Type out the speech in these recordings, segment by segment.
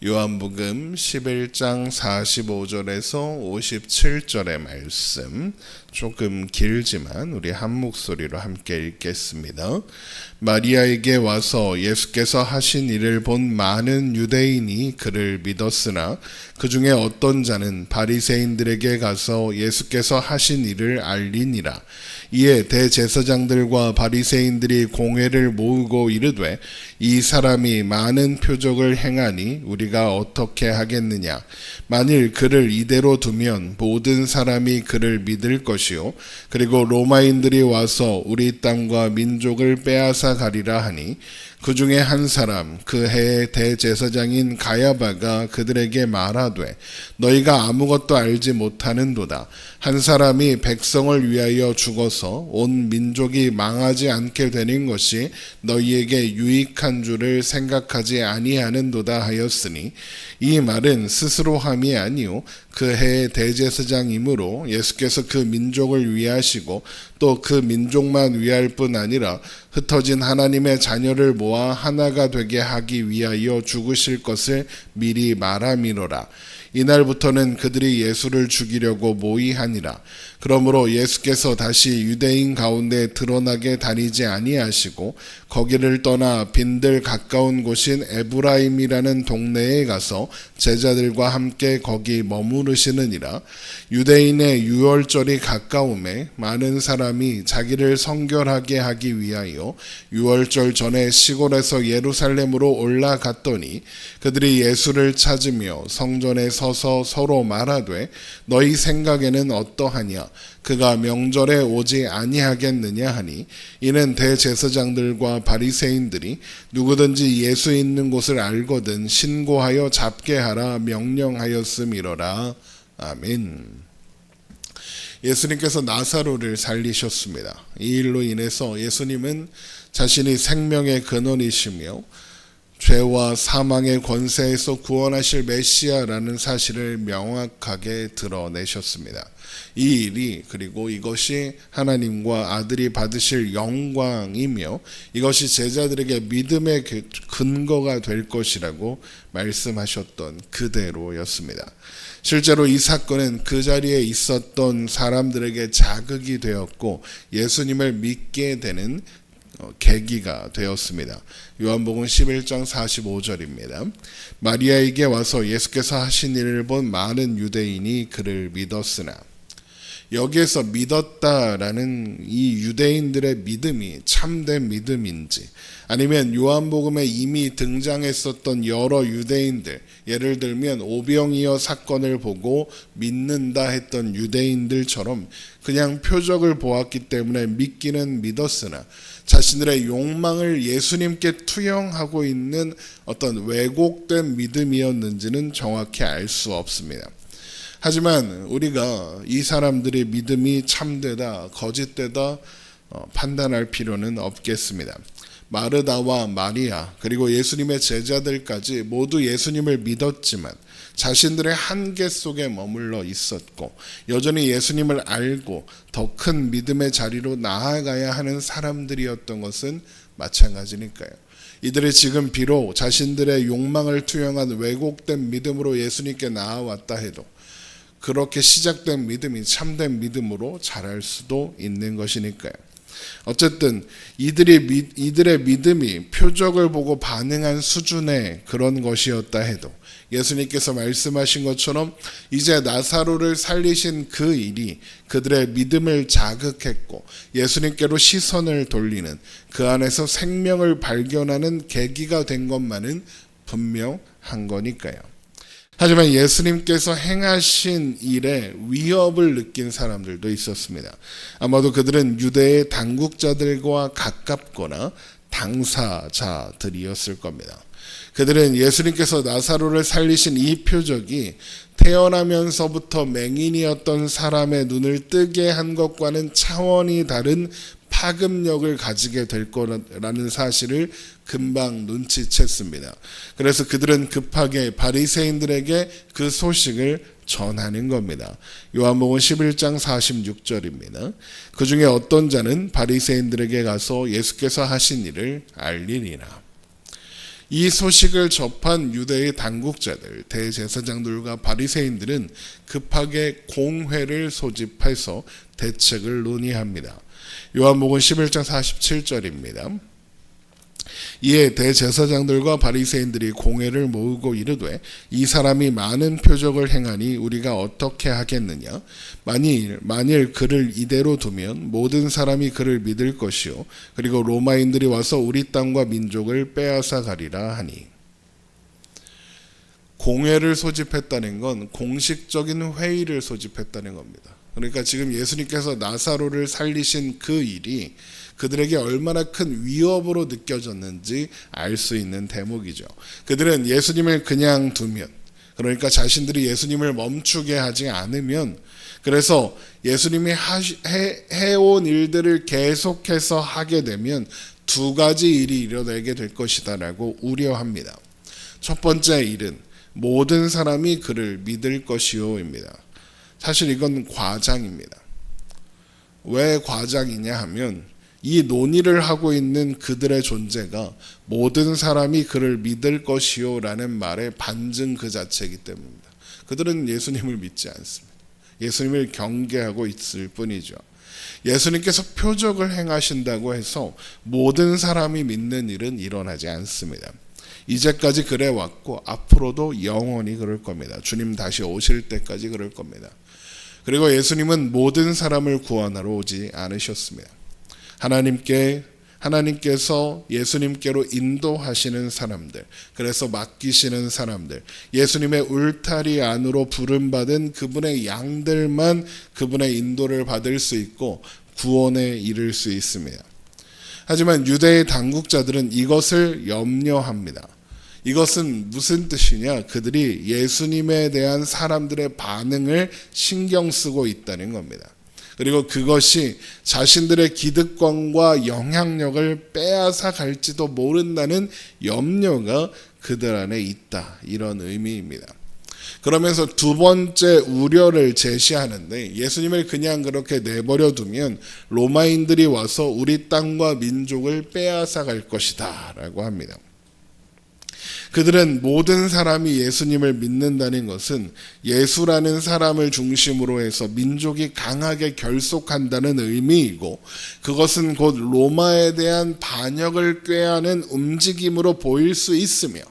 요한복음 11장 45절에서 57절의 말씀, 조금 길지만 우리 한 목소리로 함께 읽겠습니다. 마리아에게 와서 예수께서 하신 일을 본 많은 유대인이 그를 믿었으나 그 중에 어떤 자는 바리새인들에게 가서 예수께서 하신 일을 알리니라. 이에 대제사장들과 바리새인들이 공회를 모으고 이르되 이 사람이 많은 표적을 행하니 우리가 어떻게 하겠느냐. 만일 그를 이대로 두면 모든 사람이 그를 믿을 것이요 그리고 로마인들이 와서 우리 땅과 민족을 빼앗아 가리라 하니 그 중에 한 사람 그 해의 대제사장인 가야바가 그들에게 말하되 너희가 아무것도 알지 못하는도다. 한 사람이 백성을 위하여 죽어서 온 민족이 망하지 않게 되는 것이 너희에게 유익한 줄을 생각하지 아니하는도다 하였으니 이 말은 스스로 함이 아니요 그 해의 대제사장이므로 예수께서 그 민족을 위하시고 또 그 민족만 위할 뿐 아니라 흩어진 하나님의 자녀를 모아 하나가 되게 하기 위하여 죽으실 것을 미리 말함이로라. 이날부터는 그들이 예수를 죽이려고 모의하니라. 그러므로 예수께서 다시 유대인 가운데 드러나게 다니지 아니하시고 거기를 떠나 빈들 가까운 곳인 에브라임이라는 동네에 가서 제자들과 함께 거기 머무르시느니라. 유대인의 유월절이 가까움에 많은 사람이 자기를 성결하게 하기 위하여 유월절 전에 시골에서 예루살렘으로 올라갔더니 그들이 예수를 찾으며 성전에 서서 서로 말하되 너희 생각에는 어떠하냐. 그가 명절에 오지 아니하겠느냐 하니 이는 대제사장들과 바리새인들이 누구든지 예수 있는 곳을 알거든 신고하여 잡게 하라 명령하였음이로라. 아멘. 예수님께서 나사로를 살리셨습니다. 이 일로 인해서 예수님은 자신이 생명의 근원이시며 죄와 사망의 권세에서 구원하실 메시아라는 사실을 명확하게 드러내셨습니다. 이 일이 그리고 이것이 하나님과 아들이 받으실 영광이며 이것이 제자들에게 믿음의 근거가 될 것이라고 말씀하셨던 그대로였습니다. 실제로 이 사건은 그 자리에 있었던 사람들에게 자극이 되었고 예수님을 믿게 되는 계기가 되었습니다. 요한복음 11장 45절입니다. 마리아에게 와서 예수께서 하신 일을 본 많은 유대인이 그를 믿었으나, 여기에서 믿었다라는 이 유대인들의 믿음이 참된 믿음인지 아니면 요한복음에 이미 등장했었던 여러 유대인들, 예를 들면 오병이어 사건을 보고 믿는다 했던 유대인들처럼 그냥 표적을 보았기 때문에 믿기는 믿었으나 자신들의 욕망을 예수님께 투영하고 있는 어떤 왜곡된 믿음이었는지는 정확히 알 수 없습니다. 하지만 우리가 이 사람들의 믿음이 참되다 거짓되다 판단할 필요는 없겠습니다. 마르다와 마리아 그리고 예수님의 제자들까지 모두 예수님을 믿었지만 자신들의 한계 속에 머물러 있었고 여전히 예수님을 알고 더 큰 믿음의 자리로 나아가야 하는 사람들이었던 것은 마찬가지니까요. 이들이 지금 비록 자신들의 욕망을 투영한 왜곡된 믿음으로 예수님께 나아왔다 해도 그렇게 시작된 믿음이 참된 믿음으로 자랄 수도 있는 것이니까요. 어쨌든 이들의 믿음이 표적을 보고 반응한 수준의 그런 것이었다 해도 예수님께서 말씀하신 것처럼 이제 나사로를 살리신 그 일이 그들의 믿음을 자극했고 예수님께로 시선을 돌리는 그 안에서 생명을 발견하는 계기가 된 것만은 분명한 거니까요. 하지만 예수님께서 행하신 일에 위협을 느낀 사람들도 있었습니다. 아마도 그들은 유대의 당국자들과 가깝거나 당사자들이었을 겁니다. 그들은 예수님께서 나사로를 살리신 이 표적이 태어나면서부터 맹인이었던 사람의 눈을 뜨게 한 것과는 차원이 다른 파급력을 가지게 될 거라는 사실을 금방 눈치챘습니다. 그래서 그들은 급하게 바리새인들에게 그 소식을 전하는 겁니다. 요한복음 11장 46절입니다. 그 중에 어떤 자는 바리새인들에게 가서 예수께서 하신 일을 알리니라. 이 소식을 접한 유대의 당국자들, 대제사장들과 바리새인들은 급하게 공회를 소집해서 대책을 논의합니다. 요한복음 11장 47절입니다. 이에 대제사장들과 바리새인들이 공회를 모으고 이르되 이 사람이 많은 표적을 행하니 우리가 어떻게 하겠느냐. 만일 그를 이대로 두면 모든 사람이 그를 믿을 것이요 그리고 로마인들이 와서 우리 땅과 민족을 빼앗아 가리라 하니. 공회를 소집했다는 건 공식적인 회의를 소집했다는 겁니다. 그러니까 지금 예수님께서 나사로를 살리신 그 일이 그들에게 얼마나 큰 위협으로 느껴졌는지 알 수 있는 대목이죠. 그들은 예수님을 그냥 두면, 그러니까 자신들이 예수님을 멈추게 하지 않으면, 그래서 예수님이 해온 일들을 계속해서 하게 되면 두 가지 일이 일어나게 될 것이다 라고 우려합니다. 첫 번째 일은 모든 사람이 그를 믿을 것이요입니다. 사실 이건 과장입니다. 왜 과장이냐 하면 이 논의를 하고 있는 그들의 존재가 모든 사람이 그를 믿을 것이요 라는 말의 반증 그 자체이기 때문입니다. 그들은 예수님을 믿지 않습니다. 예수님을 경계하고 있을 뿐이죠. 예수님께서 표적을 행하신다고 해서 모든 사람이 믿는 일은 일어나지 않습니다. 이제까지 그래 왔고 앞으로도 영원히 그럴 겁니다. 주님 다시 오실 때까지 그럴 겁니다. 그리고 예수님은 모든 사람을 구원하러 오지 않으셨습니다. 하나님께서 예수님께로 인도하시는 사람들, 그래서 맡기시는 사람들, 예수님의 울타리 안으로 부름받은 그분의 양들만 그분의 인도를 받을 수 있고 구원에 이를 수 있습니다. 하지만 유대의 당국자들은 이것을 염려합니다. 이것은 무슨 뜻이냐? 그들이 예수님에 대한 사람들의 반응을 신경 쓰고 있다는 겁니다. 그리고 그것이 자신들의 기득권과 영향력을 빼앗아 갈지도 모른다는 염려가 그들 안에 있다. 이런 의미입니다. 그러면서 두 번째 우려를 제시하는데 예수님을 그냥 그렇게 내버려 두면 로마인들이 와서 우리 땅과 민족을 빼앗아 갈 것이다 라고 합니다. 그들은 모든 사람이 예수님을 믿는다는 것은 예수라는 사람을 중심으로 해서 민족이 강하게 결속한다는 의미이고, 그것은 곧 로마에 대한 반역을 꾀하는 움직임으로 보일 수 있으며,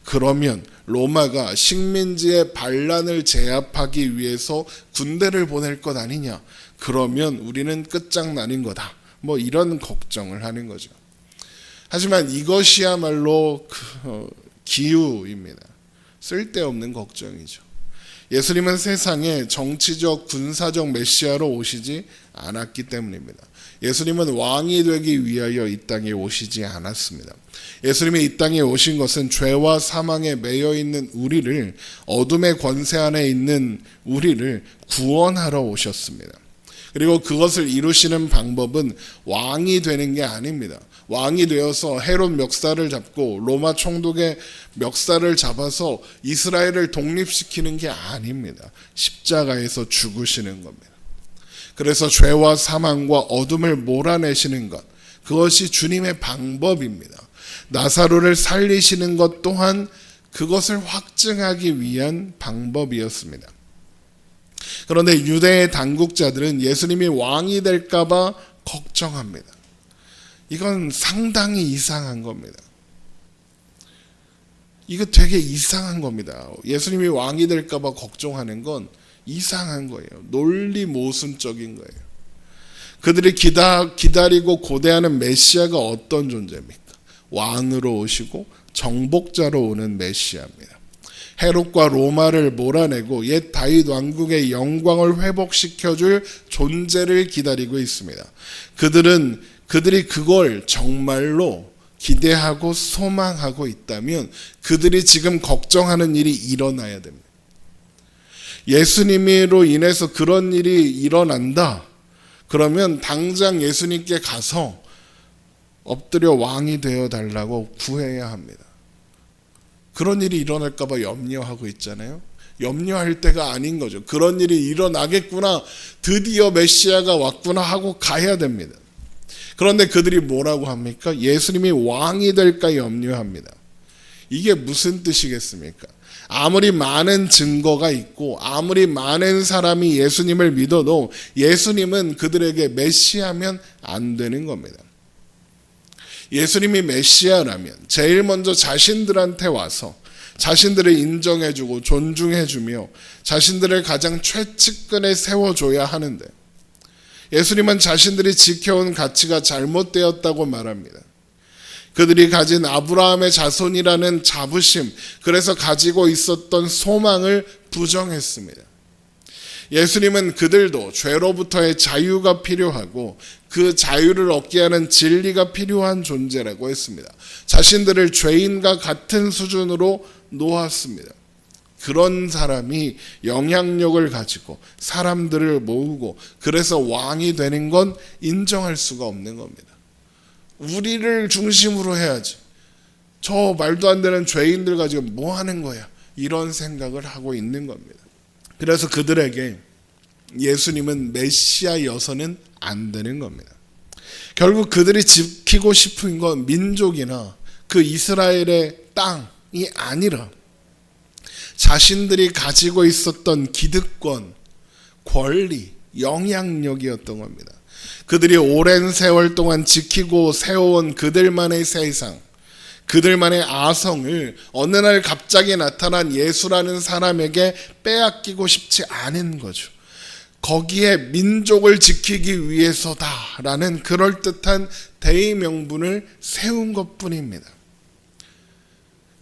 그러면 로마가 식민지의 반란을 제압하기 위해서 군대를 보낼 것 아니냐, 그러면 우리는 끝장나는 거다, 이런 걱정을 하는 거죠. 하지만 이것이야말로 기우입니다. 쓸데없는 걱정이죠. 예수님은 세상에 정치적, 군사적 메시아로 오시지 않았기 때문입니다. 예수님은 왕이 되기 위하여 이 땅에 오시지 않았습니다. 예수님이 이 땅에 오신 것은 죄와 사망에 매여 있는 우리를, 어둠의 권세 안에 있는 우리를 구원하러 오셨습니다. 그리고 그것을 이루시는 방법은 왕이 되는 게 아닙니다. 왕이 되어서 헤롯 멱살을 잡고 로마 총독의 멱살을 잡아서 이스라엘을 독립시키는 게 아닙니다. 십자가에서 죽으시는 겁니다. 그래서 죄와 사망과 어둠을 몰아내시는 것, 그것이 주님의 방법입니다. 나사로를 살리시는 것 또한 그것을 확증하기 위한 방법이었습니다. 그런데 유대의 당국자들은 예수님이 왕이 될까 봐 걱정합니다. 이건 상당히 이상한 겁니다. 이거 되게 이상한 겁니다. 예수님이 왕이 될까 봐 걱정하는 건 이상한 거예요. 논리 모순적인 거예요. 그들이 기다리고 고대하는 메시아가 어떤 존재입니까? 왕으로 오시고 정복자로 오는 메시아입니다. 헤롯과 로마를 몰아내고 옛 다윗 왕국의 영광을 회복시켜줄 존재를 기다리고 있습니다. 그들이 그걸 정말로 기대하고 소망하고 있다면 그들이 지금 걱정하는 일이 일어나야 됩니다. 예수님으로 인해서 그런 일이 일어난다. 그러면 당장 예수님께 가서 엎드려 왕이 되어 달라고 구해야 합니다. 그런 일이 일어날까 봐 염려하고 있잖아요. 염려할 때가 아닌 거죠. 그런 일이 일어나겠구나, 드디어 메시아가 왔구나 하고 가야 됩니다. 그런데 그들이 뭐라고 합니까? 예수님이 왕이 될까 염려합니다. 이게 무슨 뜻이겠습니까? 아무리 많은 증거가 있고 아무리 많은 사람이 예수님을 믿어도 예수님은 그들에게 메시아면 안 되는 겁니다. 예수님이 메시아라면 제일 먼저 자신들한테 와서 자신들을 인정해주고 존중해주며 자신들을 가장 최측근에 세워줘야 하는데 예수님은 자신들이 지켜온 가치가 잘못되었다고 말합니다. 그들이 가진 아브라함의 자손이라는 자부심, 그래서 가지고 있었던 소망을 부정했습니다. 예수님은 그들도 죄로부터의 자유가 필요하고 그 자유를 얻게 하는 진리가 필요한 존재라고 했습니다. 자신들을 죄인과 같은 수준으로 놓았습니다. 그런 사람이 영향력을 가지고 사람들을 모으고 그래서 왕이 되는 건 인정할 수가 없는 겁니다. 우리를 중심으로 해야지. 저 말도 안 되는 죄인들 가지고 뭐 하는 거야? 이런 생각을 하고 있는 겁니다. 그래서 그들에게 예수님은 메시아여서는 안 되는 겁니다. 결국 그들이 지키고 싶은 건 민족이나 그 이스라엘의 땅이 아니라 자신들이 가지고 있었던 기득권, 권리, 영향력이었던 겁니다. 그들이 오랜 세월 동안 지키고 세워온 그들만의 세상, 그들만의 아성을 어느 날 갑자기 나타난 예수라는 사람에게 빼앗기고 싶지 않은 거죠. 거기에 민족을 지키기 위해서다라는 그럴듯한 대의 명분을 세운 것뿐입니다.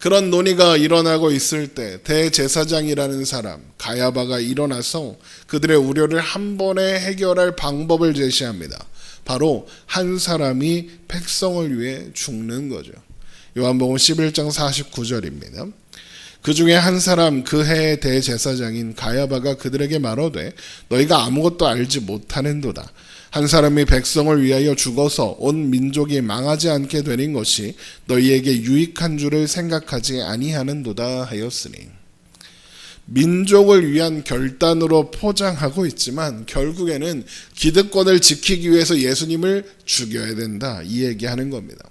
그런 논의가 일어나고 있을 때 대제사장이라는 사람 가야바가 일어나서 그들의 우려를 한 번에 해결할 방법을 제시합니다. 바로 한 사람이 백성을 위해 죽는 거죠. 요한복음 11장 49절입니다. 그 중에 한 사람 그 해의 대제사장인 가야바가 그들에게 말하되 너희가 아무것도 알지 못하는도다. 한 사람이 백성을 위하여 죽어서 온 민족이 망하지 않게 되는 것이 너희에게 유익한 줄을 생각하지 아니하는도다 하였으니, 민족을 위한 결단으로 포장하고 있지만 결국에는 기득권을 지키기 위해서 예수님을 죽여야 된다, 이 얘기하는 겁니다.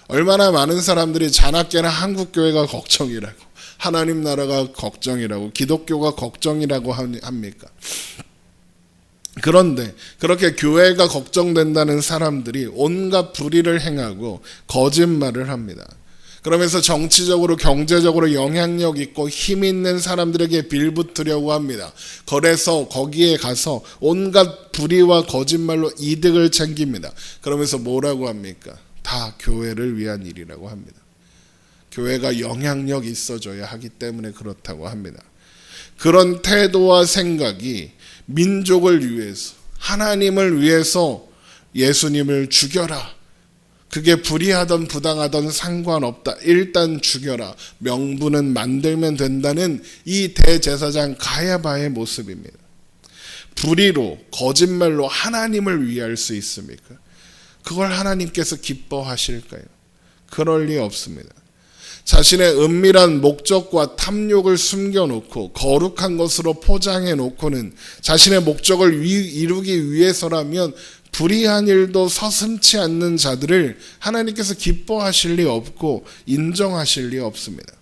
얼마나 많은 사람들이 자나깨나 한국교회가 걱정이라고, 하나님 나라가 걱정이라고, 기독교가 걱정이라고 합니까? 그런데 그렇게 교회가 걱정된다는 사람들이 온갖 불의를 행하고 거짓말을 합니다. 그러면서 정치적으로 경제적으로 영향력 있고 힘 있는 사람들에게 빌붙으려고 합니다. 그래서 거기에 가서 온갖 불의와 거짓말로 이득을 챙깁니다. 그러면서 뭐라고 합니까? 다 교회를 위한 일이라고 합니다. 교회가 영향력 있어져야 하기 때문에 그렇다고 합니다. 그런 태도와 생각이 민족을 위해서, 하나님을 위해서 예수님을 죽여라, 그게 불의하던 부당하던 상관없다, 일단 죽여라, 명분은 만들면 된다는 이 대제사장 가야바의 모습입니다. 불의로 거짓말로 하나님을 위할 수 있습니까? 그걸 하나님께서 기뻐하실까요? 그럴 리 없습니다. 자신의 은밀한 목적과 탐욕을 숨겨놓고 거룩한 것으로 포장해놓고는 자신의 목적을 이루기 위해서라면 불의한 일도 서슴지 않는 자들을 하나님께서 기뻐하실 리 없고 인정하실 리 없습니다.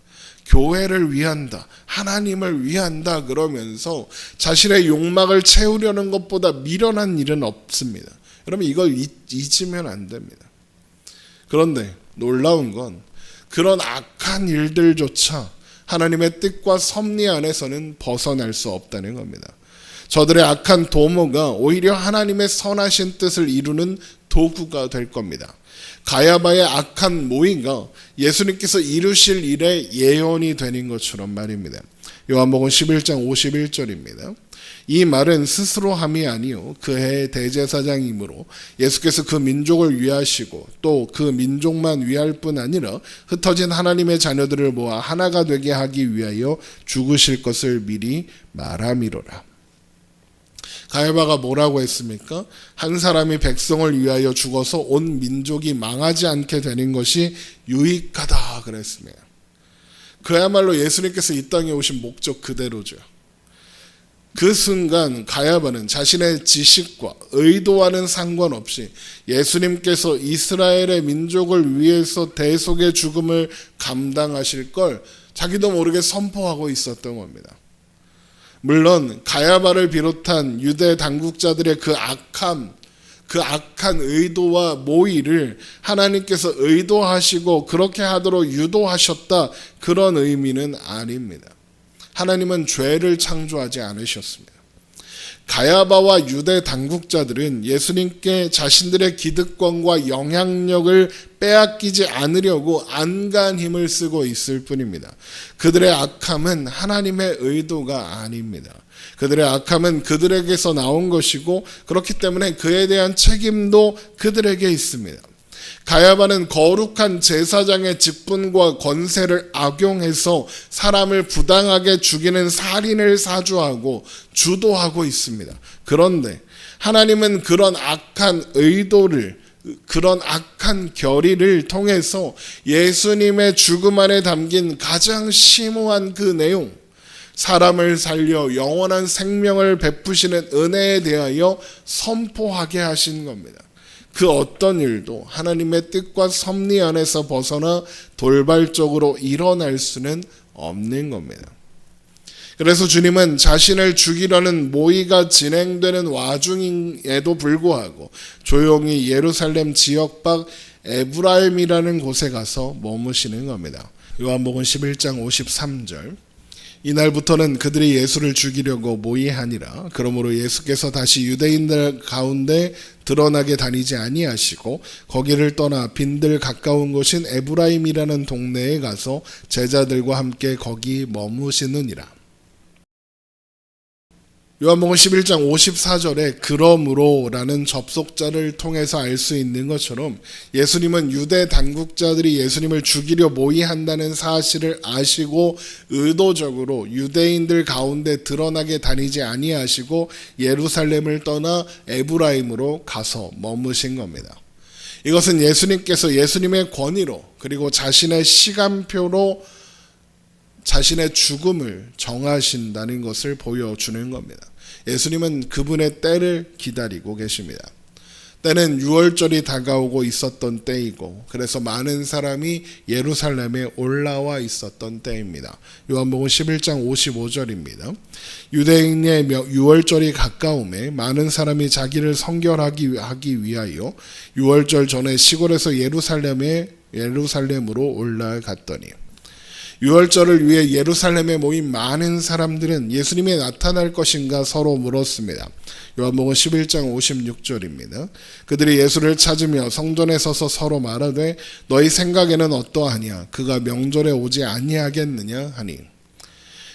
교회를 위한다, 하나님을 위한다 그러면서 자신의 욕망을 채우려는 것보다 미련한 일은 없습니다. 여러분, 이걸 잊으면 안 됩니다. 그런데 놀라운 건 그런 악한 일들조차 하나님의 뜻과 섭리 안에서는 벗어날 수 없다는 겁니다. 저들의 악한 도모가 오히려 하나님의 선하신 뜻을 이루는 도구가 될 겁니다. 가야바의 악한 모의가 예수님께서 이루실 일의 예언이 되는 것처럼 말입니다. 요한복음 11장 51절입니다. 이 말은 스스로 함이 아니요 그 해의 대제사장이므로 예수께서 그 민족을 위하시고 또 그 민족만 위할 뿐 아니라 흩어진 하나님의 자녀들을 모아 하나가 되게 하기 위하여 죽으실 것을 미리 말함이로라. 가야바가 뭐라고 했습니까? 한 사람이 백성을 위하여 죽어서 온 민족이 망하지 않게 되는 것이 유익하다 그랬습니다. 그야말로 예수님께서 이 땅에 오신 목적 그대로죠. 그 순간 가야바는 자신의 지식과 의도와는 상관없이 예수님께서 이스라엘의 민족을 위해서 대속의 죽음을 감당하실 걸 자기도 모르게 선포하고 있었던 겁니다. 물론 가야바를 비롯한 유대 당국자들의 그 악한 의도와 모의를 하나님께서 의도하시고 그렇게 하도록 유도하셨다, 그런 의미는 아닙니다. 하나님은 죄를 창조하지 않으셨습니다. 가야바와 유대 당국자들은 예수님께 자신들의 기득권과 영향력을 빼앗기지 않으려고 안간 힘을 쓰고 있을 뿐입니다. 그들의 악함은 하나님의 의도가 아닙니다. 그들의 악함은 그들에게서 나온 것이고 그렇기 때문에 그에 대한 책임도 그들에게 있습니다. 가야바는 거룩한 제사장의 직분과 권세를 악용해서 사람을 부당하게 죽이는 살인을 사주하고 주도하고 있습니다. 그런데 하나님은 그런 악한 의도를, 그런 악한 결의를 통해서 예수님의 죽음 안에 담긴 가장 심오한 그 내용, 사람을 살려 영원한 생명을 베푸시는 은혜에 대하여 선포하게 하신 겁니다. 그 어떤 일도 하나님의 뜻과 섭리 안에서 벗어나 돌발적으로 일어날 수는 없는 겁니다. 그래서 주님은 자신을 죽이려는 모의가 진행되는 와중에도 불구하고 조용히 예루살렘 지역 밖 에브라임이라는 곳에 가서 머무시는 겁니다. 요한복음 11장 53절. 이날부터는 그들이 예수를 죽이려고 모의하니라. 그러므로 예수께서 다시 유대인들 가운데 드러나게 다니지 아니하시고 거기를 떠나 빈들 가까운 곳인 에브라임이라는 동네에 가서 제자들과 함께 거기 머무시느니라. 요한복음 11장 54절에 그러므로라는 접속자를 통해서 알 수 있는 것처럼 예수님은 유대 당국자들이 예수님을 죽이려 모의한다는 사실을 아시고 의도적으로 유대인들 가운데 드러나게 다니지 아니하시고 예루살렘을 떠나 에브라임으로 가서 머무신 겁니다. 이것은 예수님께서 예수님의 권위로 그리고 자신의 시간표로 자신의 죽음을 정하신다는 것을 보여주는 겁니다. 예수님은 그분의 때를 기다리고 계십니다. 때는 유월절이 다가오고 있었던 때이고 그래서 많은 사람이 예루살렘에 올라와 있었던 때입니다. 요한복음 11장 55절입니다. 유대인의 유월절이 가까움에 많은 사람이 자기를 성결하기 위하여 유월절 전에 시골에서 예루살렘으로 올라갔더니 유월절을 위해 예루살렘에 모인 많은 사람들은 예수님이 나타날 것인가 서로 물었습니다. 요한복음 11장 56절입니다. 그들이 예수를 찾으며 성전에 서서 서로 말하되 너희 생각에는 어떠하냐? 그가 명절에 오지 아니하겠느냐 하니.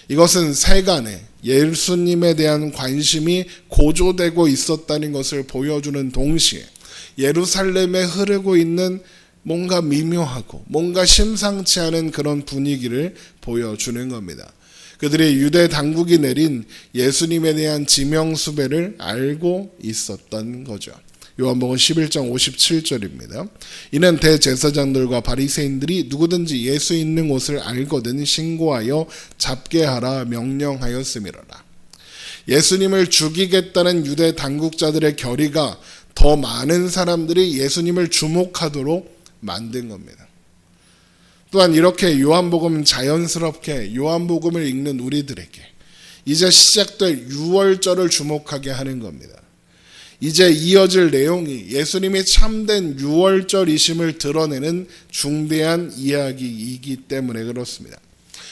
이것은 세간에 예수님에 대한 관심이 고조되고 있었다는 것을 보여주는 동시에 예루살렘에 흐르고 있는 뭔가 미묘하고 뭔가 심상치 않은 그런 분위기를 보여주는 겁니다. 그들이 유대 당국이 내린 예수님에 대한 지명수배를 알고 있었던 거죠. 요한복음 11장 57절입니다. 이는 대제사장들과 바리새인들이 누구든지 예수 있는 곳을 알거든 신고하여 잡게 하라 명령하였음이로라. 예수님을 죽이겠다는 유대 당국자들의 결의가 더 많은 사람들이 예수님을 주목하도록 만든 겁니다. 또한 이렇게 요한복음 자연스럽게 요한복음을 읽는 우리들에게 이제 시작될 유월절을 주목하게 하는 겁니다. 이제 이어질 내용이 예수님이 참된 유월절이심을 드러내는 중대한 이야기이기 때문에 그렇습니다.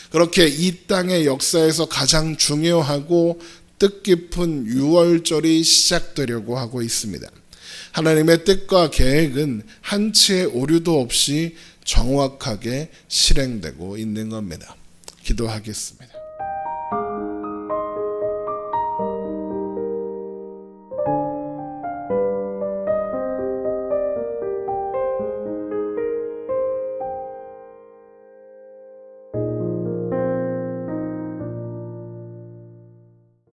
그렇게 이 땅의 역사에서 가장 중요하고 뜻깊은 유월절이 시작되려고 하고 있습니다. 하나님의 뜻과 계획은 한치의 오류도 없이 정확하게 실행되고 있는 겁니다. 기도하겠습니다.